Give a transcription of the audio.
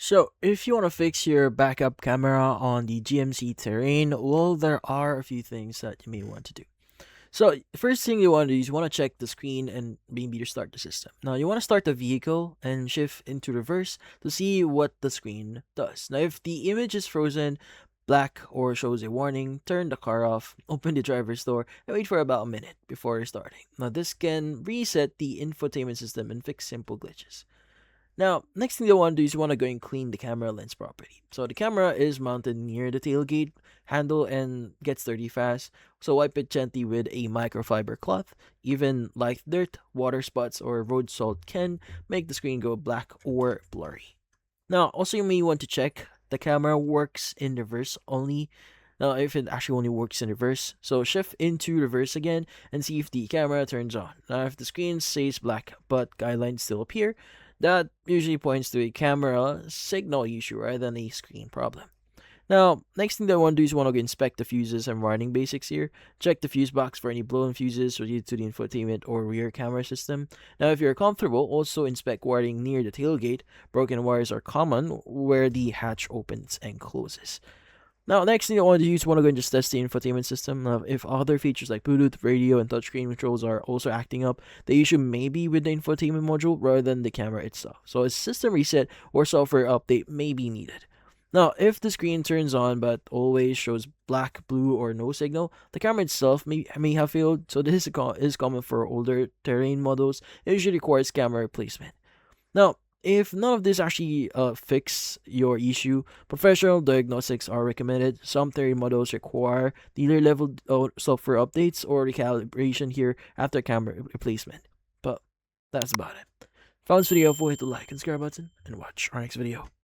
So, if you want to fix your backup camera on the GMC Terrain, well, there are a few things that you may want to do. So, first thing you want to do is you want to check the screen and maybe restart the system. Now, you want to start the vehicle and shift into reverse to see what the screen does. Now, if the image is frozen, black, or shows a warning, turn the car off, open the driver's door, and wait for about a minute before restarting. Now, this can reset the infotainment system and fix simple glitches. Now, next thing you want to do is you want to go and clean the camera lens properly. So the camera is mounted near the tailgate handle and gets dirty fast. So wipe it gently with a microfiber cloth. Even light dirt, water spots, or road salt can make the screen go black or blurry. Now, also you may want to check the camera works in reverse only. Now, if it actually only works in reverse, so shift into reverse again and see if the camera turns on. Now, if the screen stays black but guidelines still appear, that usually points to a camera signal issue rather than a screen problem. Now, next thing that I want to do is want to inspect the fuses and wiring basics here. Check the fuse box for any blown fuses related to the infotainment or rear camera system. Now, if you're comfortable, also inspect wiring near the tailgate. Broken wires are common where the hatch opens and closes. Now, next thing you want to do is want to go and just test the infotainment system. Now, if other features like Bluetooth, radio, and touchscreen controls are also acting up, the issue may be with the infotainment module rather than the camera itself. So a system reset or software update may be needed. Now, if the screen turns on but always shows black, blue, or no signal, the camera itself may have failed. So this is common for older terrain models. It usually requires camera replacement. Now, if none of this actually fix your issue, professional diagnostics are recommended. Some terrain models require dealer level software updates or recalibration here after camera replacement. But that's about it. If you found this video helpful, hit the like and subscribe button and watch our next video.